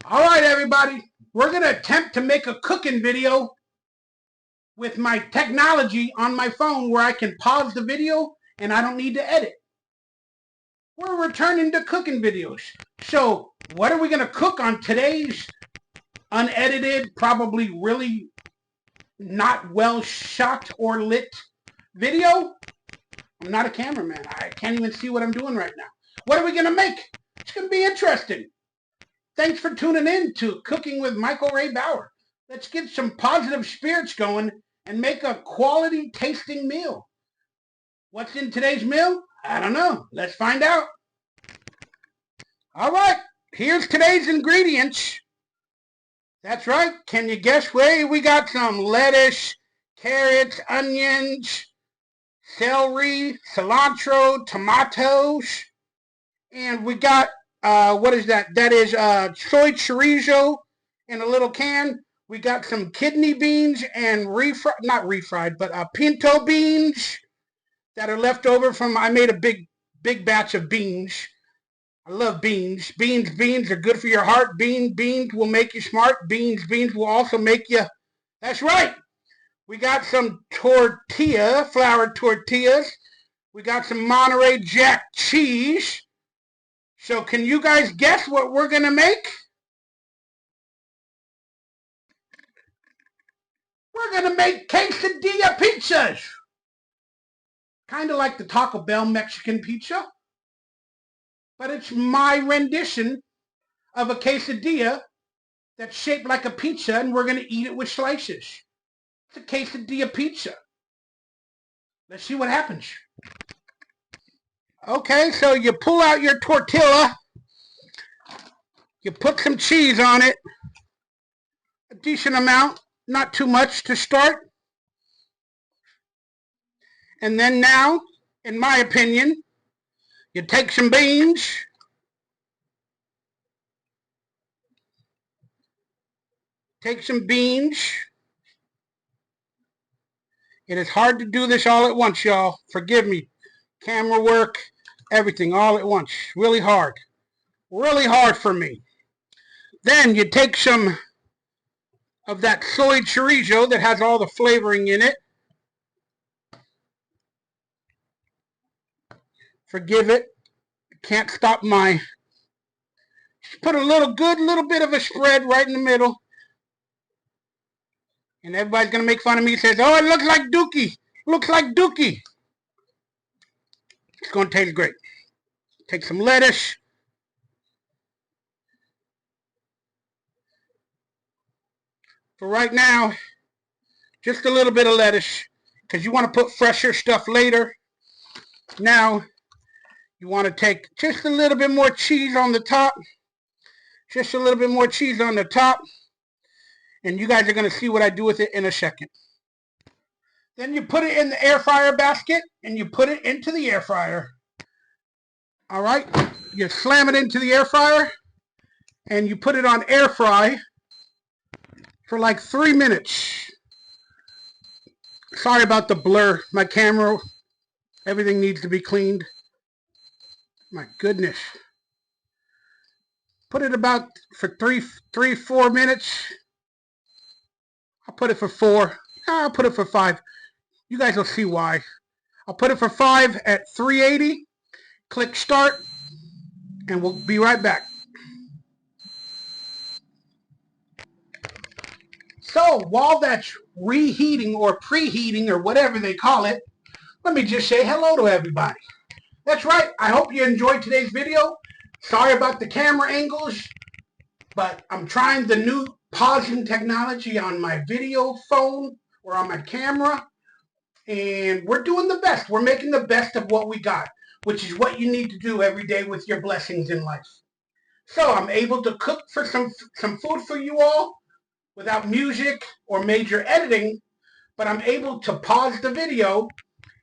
All right, everybody, we're going to attempt to make a cooking video with my technology on my phone where I can pause the video and I don't need to edit. We're returning to cooking videos. So what are we going to cook on today's unedited, probably really not well shot or lit video? I'm not a cameraman. I can't even see what I'm doing right now. What are we going to make? It's going to be interesting. Thanks for tuning in to Cooking with Michael Ray Bauer. Let's get some positive spirits going and make a quality tasting meal. What's in today's meal? I don't know. Let's find out. All right, here's today's ingredients. That's right. Can you guess where we got some lettuce, carrots, onions, celery, cilantro, tomatoes, and we got what is that? That is soy chorizo in a little can. We got some kidney beans and not refried, but pinto beans that are left over from, I made a big batch of beans. I love beans. Beans are good for your heart. Beans will make you smart. Beans will also make you, that's right. We got some tortilla, floured tortillas. We got some Monterey Jack cheese. So can you guys guess what we're going to make? We're going to make quesadilla pizzas. Kind of like the Taco Bell Mexican pizza. But it's my rendition of a quesadilla that's shaped like a pizza, and we're going to eat it with slices. It's a quesadilla pizza. Let's see what happens. Okay, so you pull out your tortilla, you put some cheese on it, a decent amount, not too much to start. And then now, in my opinion, you take some beans, It is hard to do this all at once, y'all. Forgive me. Camera work, everything all at once. Really hard. Really hard for me. Then you take some of that soy chorizo that has all the flavoring in it. Forgive it. Can't stop my... Just put a little bit of a spread right in the middle. And everybody's going to make fun of me and says, oh, it looks like Dookie. Looks like Dookie. It's going to taste great. Take some lettuce. For right now, just a little bit of lettuce, because you want to put fresher stuff later. Now, you want to take just a little bit more cheese on the top. Just a little bit more cheese on the top. And you guys are going to see what I do with it in a second. Then you put it in the air fryer basket, and you put it into the air fryer. All right, you slam it into the air fryer, and you put it on air fry for like 3 minutes. Sorry about the blur. My camera, everything needs to be cleaned. My goodness. Put it about for 4 minutes. I'll put it for 4. I'll put it for 5. You guys will see why. I'll put it for 5 at 380. Click start, and we'll be right back. So while that's reheating or preheating or whatever they call it, let me just say hello to everybody. That's right. I hope you enjoyed today's video. Sorry about the camera angles, but I'm trying the new pausing technology on my video phone or on my camera, and we're doing the best. We're making the best of what we got, which is what you need to do every day with your blessings in life. So I'm able to cook for some food for you all without music or major editing, but I'm able to pause the video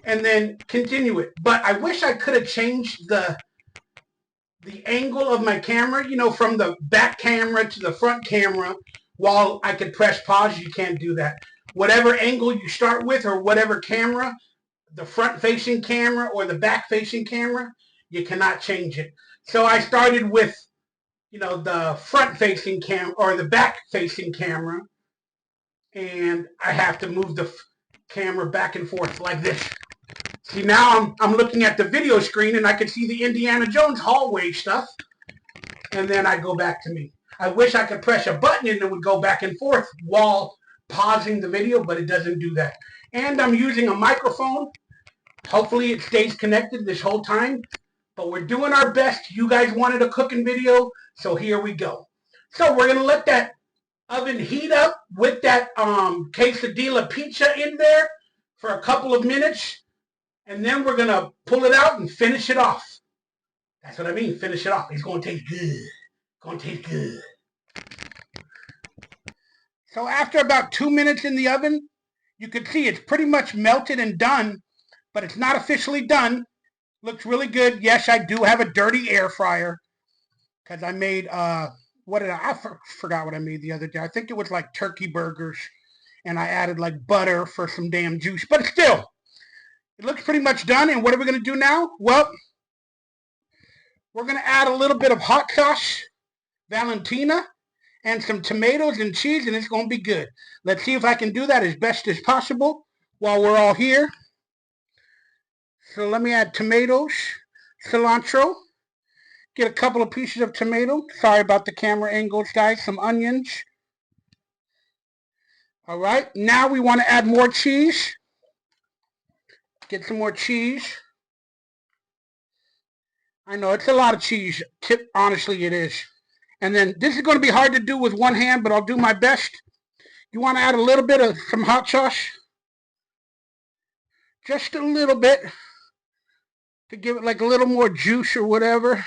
and then continue it. But I wish I could have changed the angle of my camera, you know, from the back camera to the front camera while I could press pause. You can't do that. Whatever angle you start with, or whatever camera, the front-facing camera or the back-facing camera, you cannot change it. So I started with the front-facing cam or the back-facing camera, and I have to move the camera back and forth like this. See, now I'm looking at the video screen and I can see the Indiana Jones hallway stuff, and then I go back to me. I wish I could press a button and it would go back and forth while pausing the video, but it doesn't do that. And I'm using a microphone. Hopefully it stays connected this whole time, but we're doing our best. You guys wanted a cooking video, so here we go. So we're going to let that oven heat up with that quesadilla pizza in there for a couple of minutes, and then we're going to pull it out and finish it off. That's what I mean, finish it off. It's going to taste good. It's going to taste good. So after about 2 minutes in the oven, you can see it's pretty much melted and done, but it's not officially done. Looks really good. Yes, I do have a dirty air fryer because I made, I forgot what I made the other day. I think it was like turkey burgers, and I added like butter for some damn juice. But still, it looks pretty much done. And what are we going to do now? Well, we're going to add a little bit of hot sauce, Valentina, and some tomatoes and cheese, and it's going to be good. Let's see if I can do that as best as possible while we're all here. So let me add tomatoes, cilantro, get a couple of pieces of tomato. Sorry about the camera angles, guys. Some onions. All right, now we want to add more cheese. Get some more cheese. I know it's a lot of cheese. Honestly, it is. And then this is going to be hard to do with one hand, but I'll do my best. You want to add a little bit of some hot sauce. Just a little bit to give it like a little more juice or whatever.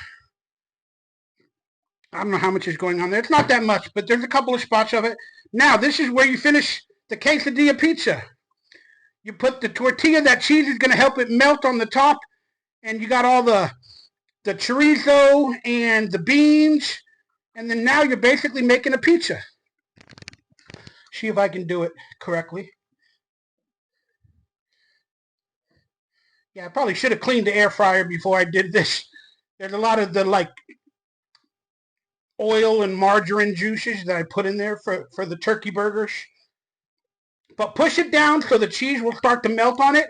I don't know how much is going on there. It's not that much, but there's a couple of spots of it. Now, this is where you finish the quesadilla pizza. You put the tortilla, that cheese is going to help it melt on the top, and you got all the chorizo and the beans, and then now you're basically making a pizza. See if I can do it correctly. Yeah, I probably should have cleaned the air fryer before I did this. There's a lot of the like oil and margarine juices that I put in there for the turkey burgers. But push it down so the cheese will start to melt on it.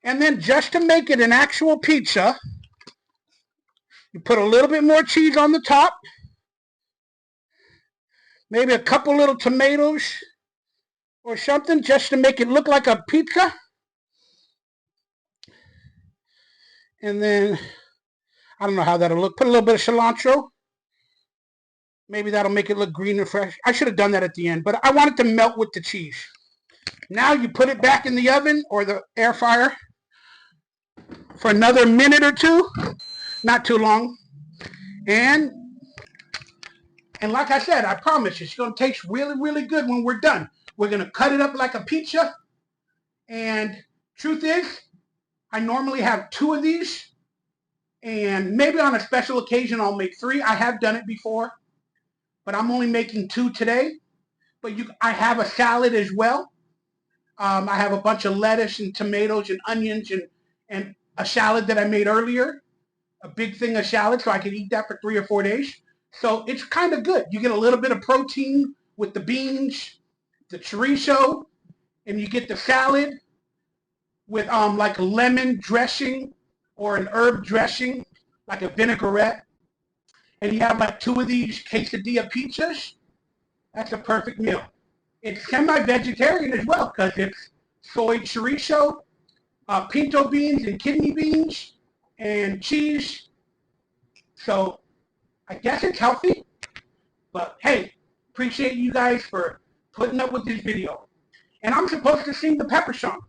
And then just to make it an actual pizza, you put a little bit more cheese on the top. Maybe a couple little tomatoes or something just to make it look like a pizza. And then, I don't know how that'll look. Put a little bit of cilantro. Maybe that'll make it look green and fresh. I should have done that at the end, but I want it to melt with the cheese. Now you put it back in the oven or the air fryer for another minute or two. Not too long. And like I said, I promise it's going to taste really, really good when we're done. We're going to cut it up like a pizza. And truth is, I normally have 2 of these. And maybe on a special occasion, I'll make 3. I have done it before. But I'm only making 2 today. But I have a salad as well. I have a bunch of lettuce and tomatoes and onions and a salad that I made earlier. A big thing of salad, so I can eat that for 3 or 4 days. So it's kind of good. You get a little bit of protein with the beans, the chorizo, and you get the salad with like a lemon dressing or an herb dressing, like a vinaigrette. And you have like 2 of these quesadilla pizzas. That's a perfect meal. It's semi-vegetarian as well because it's soy chorizo, pinto beans and kidney beans, and cheese. So I guess it's healthy. But hey, appreciate you guys for putting up with this video. And I'm supposed to sing the pepper song.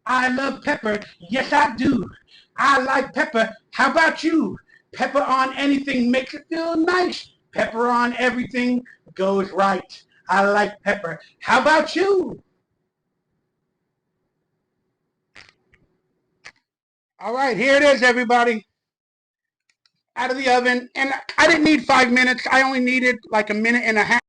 I love pepper. Yes, I do. I like pepper. How about you? Pepper on anything makes it feel nice. Pepper on everything goes right. I like pepper. How about you? All right, here it is, everybody. Out of the oven. And I didn't need 5 minutes. I only needed like a minute and a half.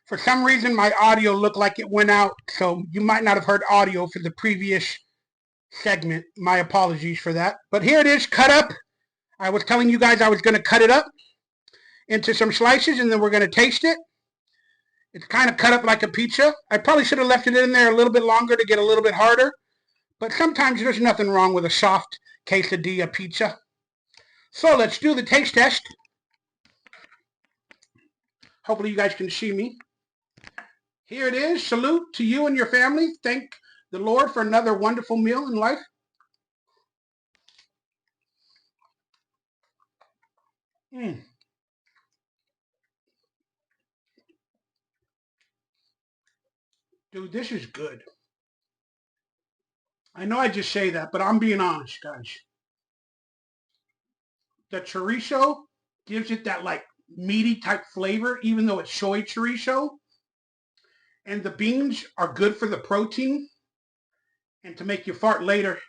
For some reason, my audio looked like it went out, so you might not have heard audio for the previous segment. My apologies for that. But here it is, cut up. I was telling you guys I was going to cut it up into some slices, and then we're going to taste it. It's kind of cut up like a pizza. I probably should have left it in there a little bit longer to get a little bit harder. But sometimes there's nothing wrong with a soft quesadilla pizza. So let's do the taste test. Hopefully you guys can see me. Here it is. Salute to you and your family. Thank the Lord for another wonderful meal in life. Dude, this is good. I know I just say that, but I'm being honest, guys. The chorizo gives it that like meaty type flavor, even though it's soy chorizo. And the beans are good for the protein and to make you fart later.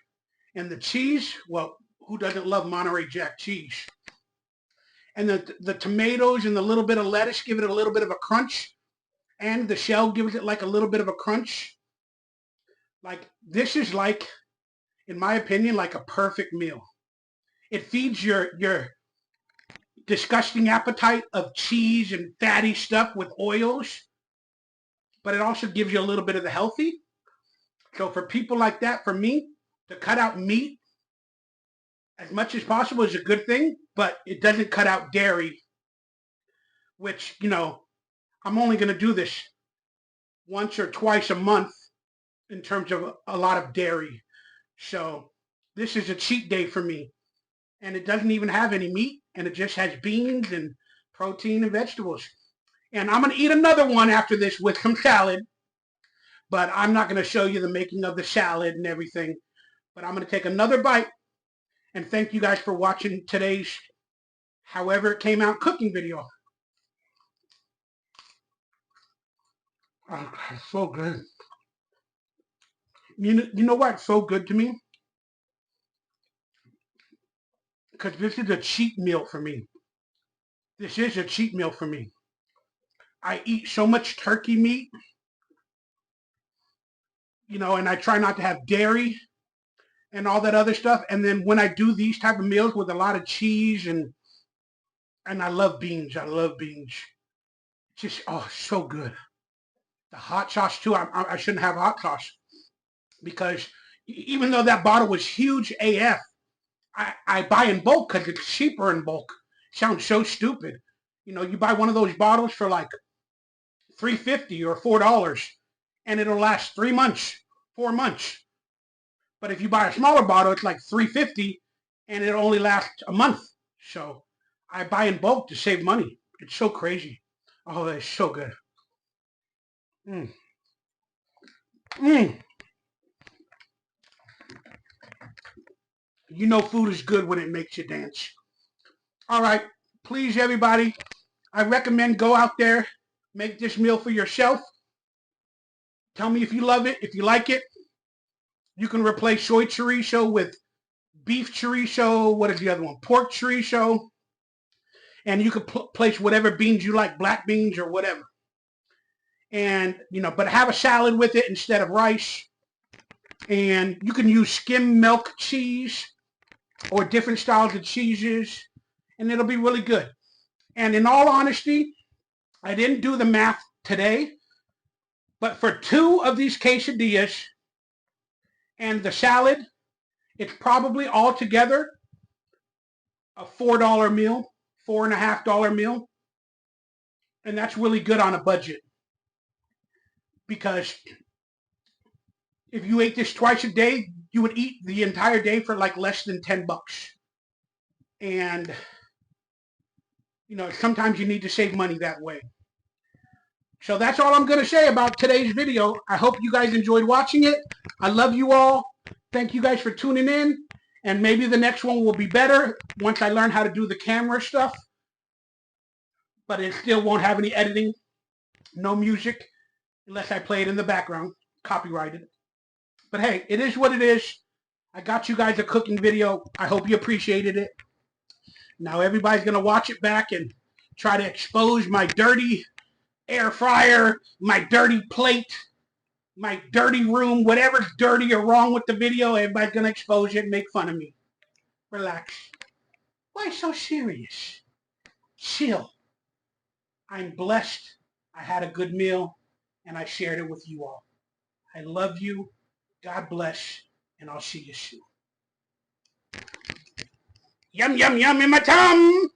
And the cheese, well, who doesn't love Monterey Jack cheese? And the tomatoes and the little bit of lettuce give it a little bit of a crunch. And the shell gives it like a little bit of a crunch. Like, this is like, in my opinion, like a perfect meal. It feeds your disgusting appetite of cheese and fatty stuff with oils. But it also gives you a little bit of the healthy. So for people like that, for me, to cut out meat as much as possible is a good thing, but it doesn't cut out dairy, which, you know, I'm only going to do this once or twice a month in terms of a lot of dairy. So this is a cheat day for me. And it doesn't even have any meat, and it just has beans and protein and vegetables. And I'm going to eat another one after this with some salad. But I'm not going to show you the making of the salad and everything. But I'm going to take another bite. And thank you guys for watching today's, however it came out, cooking video. Oh, it's so good. You know why it's so good to me? Because this is a cheat meal for me. This is a cheat meal for me. I eat so much turkey meat, you know, and I try not to have dairy and all that other stuff. And then when I do these type of meals with a lot of cheese and I love beans. I love beans. Just, oh, so good. The hot sauce too. I shouldn't have hot sauce because even though that bottle was huge AF, I buy in bulk because it's cheaper in bulk. Sounds so stupid. You know, you buy one of those bottles for like $3.50 or $4, and it'll last 3 months, 4 months. But if you buy a smaller bottle, it's like $3.50, and it'll only last a month. So I buy in bulk to save money. It's so crazy. Oh, it's so good. You know food is good when it makes you dance. All right, please, everybody, I recommend go out there, make this meal for yourself. Tell me if you love it, if you like it. You can replace soy chorizo with beef chorizo. What is the other one? Pork chorizo. And you can place whatever beans you like, black beans or whatever. And, you know, but have a salad with it instead of rice. And you can use skim milk cheese or different styles of cheeses, and it'll be really good. And in all honesty, I didn't do the math today, but for 2 of these quesadillas and the salad, it's probably altogether a $4 meal, $4.50 meal. And that's really good on a budget. Because if you ate this twice a day, you would eat the entire day for like less than $10. And, you know, sometimes you need to save money that way. So that's all I'm going to say about today's video. I hope you guys enjoyed watching it. I love you all. Thank you guys for tuning in. And maybe the next one will be better once I learn how to do the camera stuff. But it still won't have any editing. No music. Unless I play it in the background. Copyrighted. But hey, it is what it is. I got you guys a cooking video. I hope you appreciated it. Now everybody's going to watch it back and try to expose my dirty air fryer, my dirty plate, my dirty room, whatever's dirty or wrong with the video, everybody's going to expose it and make fun of me. Relax. Why so serious? Chill. I'm blessed. I had a good meal, and I shared it with you all. I love you. God bless, and I'll see you soon. Yum, yum, yum in my tum!